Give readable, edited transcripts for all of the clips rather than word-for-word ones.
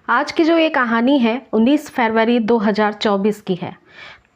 आज की जो ये कहानी है 19 फरवरी 2024 की है।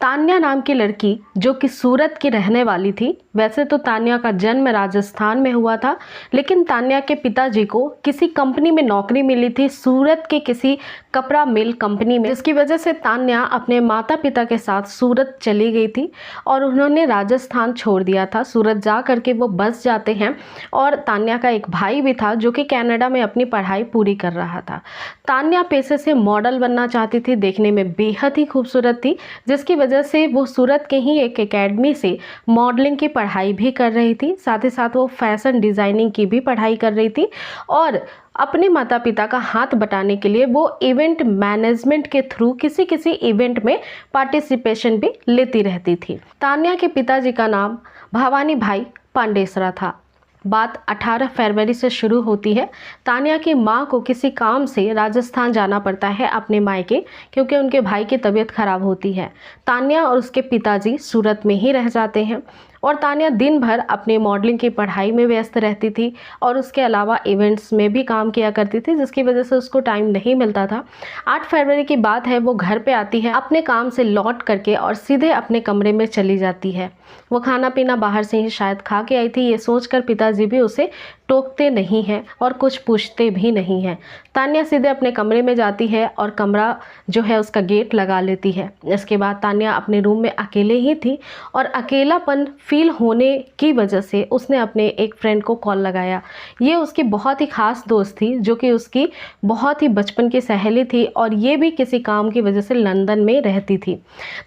तान्या नाम की लड़की जो कि सूरत की रहने वाली थी। वैसे तो तान्या का जन्म राजस्थान में हुआ था, लेकिन तान्या के पिताजी को किसी कंपनी में नौकरी मिली थी, सूरत के किसी कपड़ा मिल कंपनी में, जिसकी वजह से तान्या अपने माता पिता के साथ सूरत चली गई थी और उन्होंने राजस्थान छोड़ दिया था। सूरत जा करके वो बस जाते हैं और तान्या का एक भाई भी था जो कि कनाडा में अपनी पढ़ाई पूरी कर रहा था। तान्या पेशे से मॉडल बनना चाहती थी, देखने में बेहद ही खूबसूरत थी, जिसकी वजह से वो सूरत के ही एक एकेडमी से मॉडलिंग की पढ़ाई भी कर रही थी। साथ ही साथ वो फैशन डिज़ाइनिंग की भी पढ़ाई कर रही थी और अपने माता पिता का हाथ बटाने के लिए वो इवेंट मैनेजमेंट के थ्रू किसी किसी इवेंट में पार्टिसिपेशन भी लेती रहती थी। तान्या के पिताजी का नाम भवानी भाई पांडेसरा था। बात 18 फरवरी से शुरू होती है। तान्या की माँ को किसी काम से राजस्थान जाना पड़ता है अपने मायके, क्योंकि उनके भाई की तबीयत खराब होती है। तान्या और उसके पिताजी सूरत में ही रह जाते हैं और तान्या दिन भर अपने मॉडलिंग की पढ़ाई में व्यस्त रहती थी और उसके अलावा इवेंट्स में भी काम किया करती थी, जिसकी वजह से उसको टाइम नहीं मिलता था। 8 फरवरी की बात है, वो घर पे आती है अपने काम से लौट करके और सीधे अपने कमरे में चली जाती है। वो खाना पीना बाहर से ही शायद खा के आई थी, ये सोचकर पिताजी भी उसे टोकते नहीं हैं और कुछ पूछते भी नहीं हैं। तान्या सीधे अपने कमरे में जाती है और कमरा जो है उसका गेट लगा लेती है। इसके बाद तान्या अपने रूम में अकेले ही थी और अकेलापन फील होने की वजह से उसने अपने एक फ्रेंड को कॉल लगाया। ये उसकी बहुत ही ख़ास दोस्त थी जो कि उसकी बहुत ही बचपन की सहेली थी और ये भी किसी काम की वजह से लंदन में रहती थी।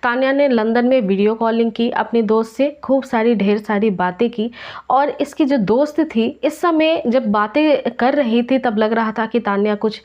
तान्या ने लंदन में वीडियो कॉलिंग की, अपनी दोस्त से खूब सारी ढेर सारी बातें की और इसकी जो दोस्त थी इस समय जब बातें कर रही थी तब लग रहा था कि तान्या कुछ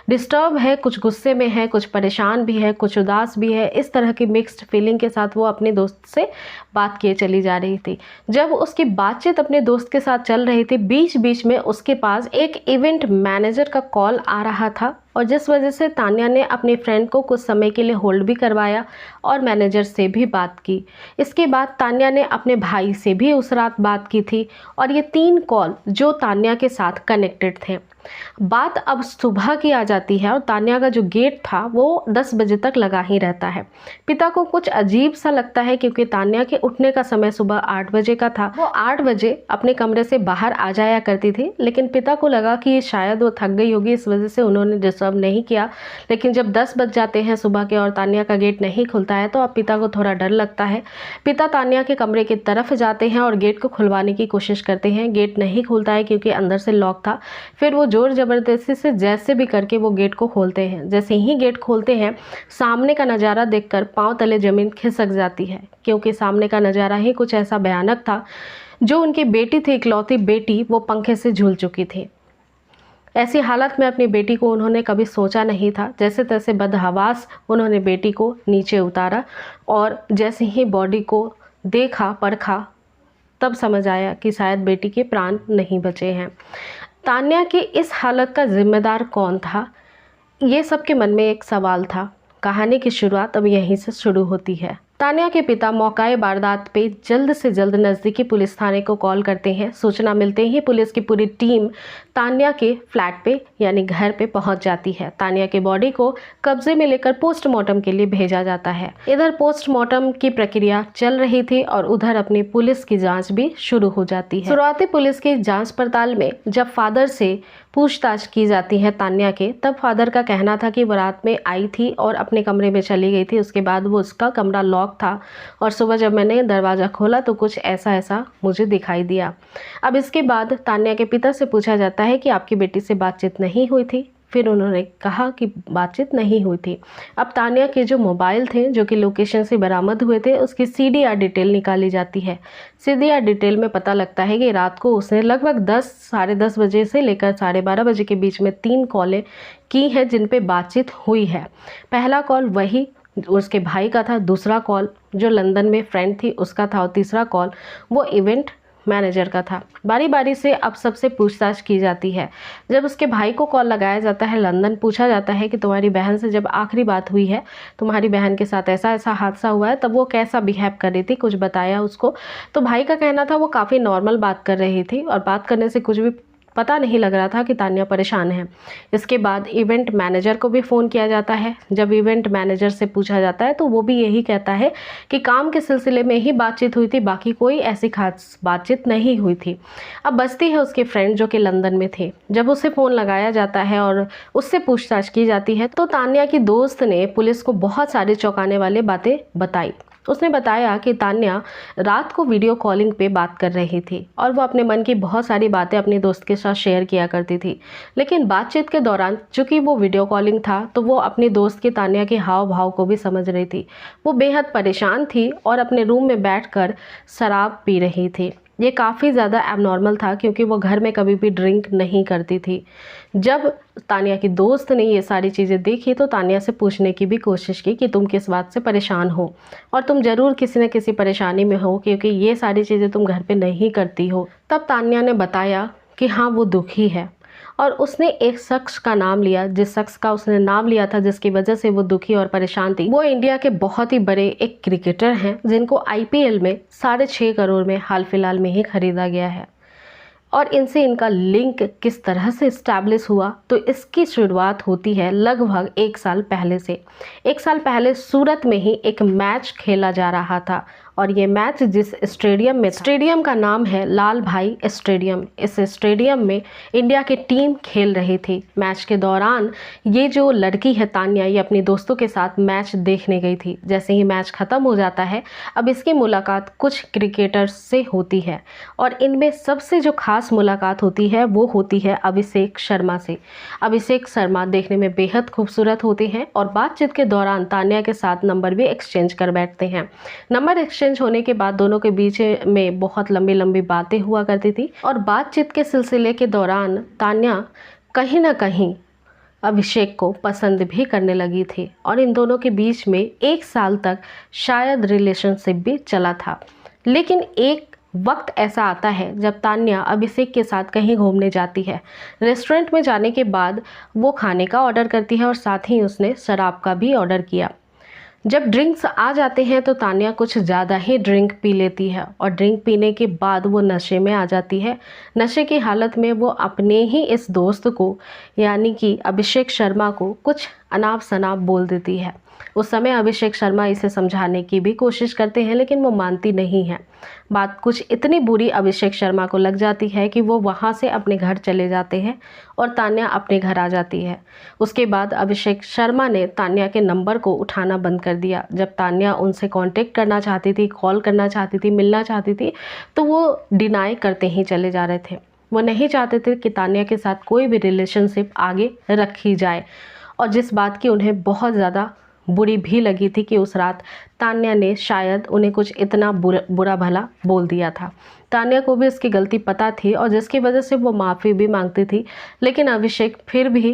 डिस्टर्ब है, कुछ गुस्से में है, कुछ परेशान भी है, कुछ उदास भी है। इस तरह की मिक्स्ड फीलिंग के साथ वो अपने दोस्त से बात किए चली जा रही थी। जब उसकी बातचीत अपने दोस्त के साथ चल रही थी, बीच बीच में उसके पास एक इवेंट मैनेजर का कॉल आ रहा था और जिस वजह से तान्या ने अपने फ्रेंड को कुछ समय के लिए होल्ड भी करवाया और मैनेजर से भी बात की। इसके बाद तान्या ने अपने भाई से भी उस रात बात की थी और ये 3 कॉल जो तान्या के साथ कनेक्टेड थे। बात अब सुबह की आ जाती है और तान्या का जो गेट था वो 10 बजे तक लगा ही रहता है। पिता को कुछ अजीब सा लगता है क्योंकि तान्या के उठने का समय सुबह 8 बजे का था। वो 8 बजे अपने कमरे से बाहर आ जाया करती थी, लेकिन पिता को लगा कि शायद वो थक गई होगी, इस वजह से उन्होंने डिस्टर्ब नहीं किया। लेकिन जब 10 बज जाते हैं सुबह के और तान्या का गेट नहीं खुलता है तो अब पिता को थोड़ा डर लगता है। पिता तान्या के कमरे की तरफ जाते हैं और गेट को खुलवाने की कोशिश करते हैं। गेट नहीं खुलता है क्योंकि अंदर से लॉक था। फिर वो जोर ज़बरदस्ती से जैसे भी करके वो गेट को खोलते हैं। जैसे ही गेट खोलते हैं, सामने का नज़ारा देखकर पांव तले ज़मीन खिसक जाती है, क्योंकि सामने का नज़ारा ही कुछ ऐसा भयानक था। जो उनकी बेटी थी, इकलौती बेटी, वो पंखे से झूल चुकी थी। ऐसी हालत में अपनी बेटी को उन्होंने कभी सोचा नहीं था। जैसे तैसे बदहवास उन्होंने बेटी को नीचे उतारा और जैसे ही बॉडी को देखा, परखा, तब समझ आया कि शायद बेटी के प्राण नहीं बचे हैं। तान्या की इस हालत का जिम्मेदार कौन था, ये सबके मन में एक सवाल था। कहानी की शुरुआत अब यहीं से शुरू होती है। तान्या के पिता मौकाए वारदात पे जल्द से जल्द नज़दीकी पुलिस थाने को कॉल करते हैं। सूचना मिलते ही पुलिस की पूरी टीम तान्या के फ्लैट पे यानी घर पे पहुंच जाती है। तान्या के बॉडी को कब्जे में लेकर पोस्टमार्टम के लिए भेजा जाता है। इधर पोस्टमार्टम की प्रक्रिया चल रही थी और उधर अपनी पुलिस की जांच भी शुरू हो जाती है। शुरुआती पुलिस की जांच पड़ताल में जब फादर से पूछताछ की जाती है तान्या के, तब फादर का कहना था कि वो रात में आई थी और अपने कमरे में चली गई थी। उसके बाद वो उसका कमरा लॉक था और सुबह जब मैंने दरवाज़ा खोला तो कुछ ऐसा ऐसा मुझे दिखाई दिया। अब इसके बाद तान्या के पिता से पूछा जाता है कि आपकी बेटी से बातचीत नहीं हुई थी। फिर उन्होंने कहा कि बातचीत नहीं हुई थी। अब तान्या के जो मोबाइल थे जो कि लोकेशन से बरामद हुए थे, उसकी CDR डिटेल निकाली जाती है। CDR डिटेल में पता लगता है कि रात को उसने लगभग 10 साढ़े 10 बजे से लेकर 12:30 बजे के बीच में 3 कॉलें की हैं जिन पे बातचीत हुई है। पहला कॉल वही उसके भाई का था, दूसरा कॉल जो लंदन में फ्रेंड थी उसका था और तीसरा कॉल वो इवेंट मैनेजर का था। बारी बारी से अब सबसे पूछताछ की जाती है। जब उसके भाई को कॉल लगाया जाता है लंदन, पूछा जाता है कि तुम्हारी बहन से जब आखिरी बात हुई है, तुम्हारी बहन के साथ ऐसा ऐसा हादसा हुआ है, तब वो कैसा बिहेव कर रही थी, कुछ बताया उसको। तो भाई का कहना था वो काफ़ी नॉर्मल बात कर रही थी और बात करने से कुछ भी पता नहीं लग रहा था कि तान्या परेशान है। इसके बाद इवेंट मैनेजर को भी फ़ोन किया जाता है। जब इवेंट मैनेजर से पूछा जाता है तो वो भी यही कहता है कि काम के सिलसिले में ही बातचीत हुई थी, बाकी कोई ऐसी खास बातचीत नहीं हुई थी। अब बचती है उसके फ्रेंड जो कि लंदन में थे। जब उसे फ़ोन लगाया जाता है और उससे पूछताछ की जाती है तो तान्या की दोस्त ने पुलिस को बहुत सारी चौंकाने वाली बातें बताई। उसने बताया कि तान्या रात को वीडियो कॉलिंग पे बात कर रही थी और वो अपने मन की बहुत सारी बातें अपनी दोस्त के साथ शेयर किया करती थी। लेकिन बातचीत के दौरान चूंकि वो वीडियो कॉलिंग था तो वो अपनी दोस्त की तान्या के हाव भाव को भी समझ रही थी। वो बेहद परेशान थी और अपने रूम में बैठकर शराब पी रही थी। ये काफ़ी ज़्यादा एबनॉर्मल था क्योंकि वो घर में कभी भी ड्रिंक नहीं करती थी। जब तान्या की दोस्त ने ये सारी चीज़ें देखी तो तान्या से पूछने की भी कोशिश की कि तुम किस बात से परेशान हो और तुम ज़रूर किसी न किसी परेशानी में हो क्योंकि ये सारी चीज़ें तुम घर पे नहीं करती हो। तब तान्या ने बताया कि हाँ वो दुखी है और उसने एक शख्स का नाम लिया, जिस शख्स का उसने नाम लिया था जिसकी वजह से वो दुखी और परेशान थी। वो इंडिया के बहुत ही बड़े एक क्रिकेटर हैं जिनको IPL में 6.5 करोड़ में हाल फिलहाल में ही खरीदा गया है। और इनसे इनका लिंक किस तरह से इस्टेब्लिश हुआ तो इसकी शुरुआत होती है लगभग 1 साल पहले से। 1 साल पहले सूरत में ही एक मैच खेला जा रहा था और ये मैच जिस स्टेडियम में, स्टेडियम का नाम है लाल भाई स्टेडियम। इस स्टेडियम में इंडिया की टीम खेल रही थी। मैच के दौरान ये जो लड़की है तान्या, ये अपनी दोस्तों के साथ मैच देखने गई थी। जैसे ही मैच ख़त्म हो जाता है अब इसकी मुलाकात कुछ क्रिकेटर्स से होती है और इनमें सबसे जो खास मुलाकात होती है वो होती है अभिषेक शर्मा से। अभिषेक शर्मा देखने में बेहद खूबसूरत होते हैं और बातचीत के दौरान तान्या के साथ नंबर भी एक्सचेंज कर बैठते हैं। नंबर एक्सचेंज होने के बाद दोनों के बीच में बहुत लंबी लंबी बातें हुआ करती थी और बातचीत के सिलसिले के दौरान तान्या कहीं ना कहीं अभिषेक को पसंद भी करने लगी थी और इन दोनों के बीच में 1 साल तक शायद रिलेशनशिप भी चला था। लेकिन एक वक्त ऐसा आता है जब तान्या अभिषेक के साथ कहीं घूमने जाती है। रेस्टोरेंट में जाने के बाद वो खाने का ऑर्डर करती है और साथ ही उसने शराब का भी ऑर्डर किया। जब ड्रिंक्स आ जाते हैं तो तान्या कुछ ज़्यादा ही ड्रिंक पी लेती है और ड्रिंक पीने के बाद वो नशे में आ जाती है। नशे की हालत में वो अपने ही इस दोस्त को यानी कि अभिषेक शर्मा को कुछ अनाप शनाप बोल देती है। उस समय अभिषेक शर्मा इसे समझाने की भी कोशिश करते हैं लेकिन वो मानती नहीं है। बात कुछ इतनी बुरी अभिषेक शर्मा को लग जाती है कि वो वहाँ से अपने घर चले जाते हैं और तान्या अपने घर आ जाती है। उसके बाद अभिषेक शर्मा ने तान्या के नंबर को उठाना बंद कर दिया। जब तान्या उनसे कांटेक्ट करना चाहती थी, कॉल करना चाहती थी, मिलना चाहती थी तो वो डिनाई करते ही चले जा रहे थे। वो नहीं चाहते थे कि तान्या के साथ कोई भी रिलेशनशिप आगे रखी जाए और जिस बात की उन्हें बहुत ज़्यादा बुरी भी लगी थी कि उस रात तान्या ने शायद उन्हें कुछ इतना बुरा भला बोल दिया था। तान्या को भी इसकी गलती पता थी और जिसकी वजह से वो माफ़ी भी मांगती थी लेकिन अभिषेक फिर भी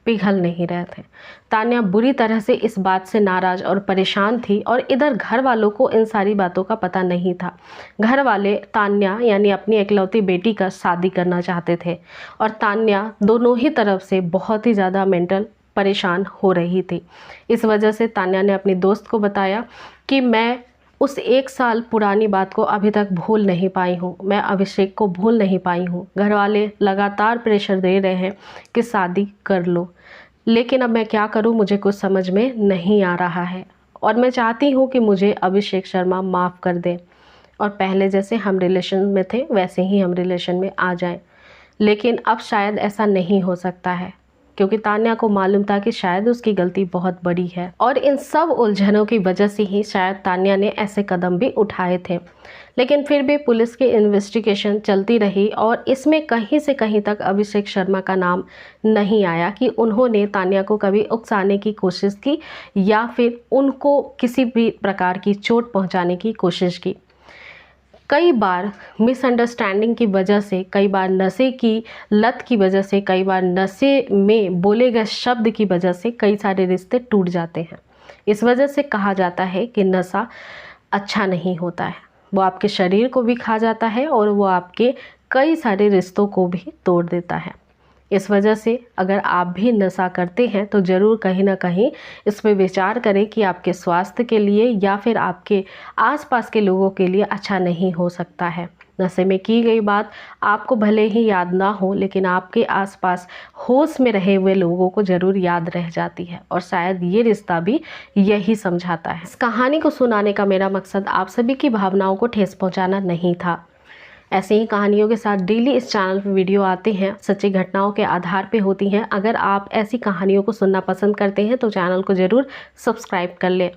पिघल नहीं रहे थे। तान्या बुरी तरह से इस बात से नाराज़ और परेशान थी और इधर घर वालों को इन सारी बातों का पता नहीं था। घर वाले तान्या यानी अपनी इकलौती बेटी का शादी करना चाहते थे और तान्या दोनों ही तरफ से बहुत ही ज़्यादा मेंटल परेशान हो रही थी। इस वजह से तान्या ने अपनी दोस्त को बताया कि मैं उस 1 साल पुरानी बात को अभी तक भूल नहीं पाई हूँ, मैं अभिषेक को भूल नहीं पाई हूँ। घर वाले लगातार प्रेशर दे रहे हैं कि शादी कर लो, लेकिन अब मैं क्या करूँ मुझे कुछ समझ में नहीं आ रहा है और मैं चाहती हूँ कि मुझे अभिषेक शर्मा माफ़ कर दें और पहले जैसे हम रिलेशन में थे वैसे ही हम रिलेशन में आ जाएं। लेकिन अब शायद ऐसा नहीं हो सकता है क्योंकि तान्या को मालूम था कि शायद उसकी गलती बहुत बड़ी है और इन सब उलझनों की वजह से ही शायद तान्या ने ऐसे कदम भी उठाए थे। लेकिन फिर भी पुलिस की इन्वेस्टिगेशन चलती रही और इसमें कहीं से कहीं तक अभिषेक शर्मा का नाम नहीं आया कि उन्होंने तान्या को कभी उकसाने की कोशिश की या फिर उनको किसी भी प्रकार की चोट पहुंचाने की कोशिश की। कई बार मिसअंडरस्टैंडिंग की वजह से, कई बार नशे की लत की वजह से, कई बार नशे में बोले गए शब्द की वजह से कई सारे रिश्ते टूट जाते हैं। इस वजह से कहा जाता है कि नशा अच्छा नहीं होता है, वो आपके शरीर को भी खा जाता है और वो आपके कई सारे रिश्तों को भी तोड़ देता है। इस वजह से अगर आप भी नशा करते हैं तो ज़रूर कहीं ना कहीं इस पर विचार करें कि आपके स्वास्थ्य के लिए या फिर आपके आसपास के लोगों के लिए अच्छा नहीं हो सकता है। नशे में की गई बात आपको भले ही याद ना हो, लेकिन आपके आसपास होश में रहे हुए लोगों को ज़रूर याद रह जाती है, और शायद ये रिश्ता भी यही समझाता है। इस कहानी को सुनाने का मेरा मकसद आप सभी की भावनाओं को ठेस पहुंचाना नहीं था। ऐसे ही कहानियों के साथ डेली इस चैनल पर वीडियो आते हैं, सच्ची घटनाओं के आधार पे होती हैं। अगर आप ऐसी कहानियों को सुनना पसंद करते हैं तो चैनल को ज़रूर सब्सक्राइब कर लें।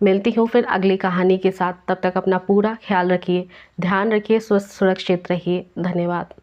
मिलती हूँ फिर अगली कहानी के साथ, तब तक अपना पूरा ख्याल रखिए, ध्यान रखिए, स्वस्थ सुरक्षित रहिए। धन्यवाद।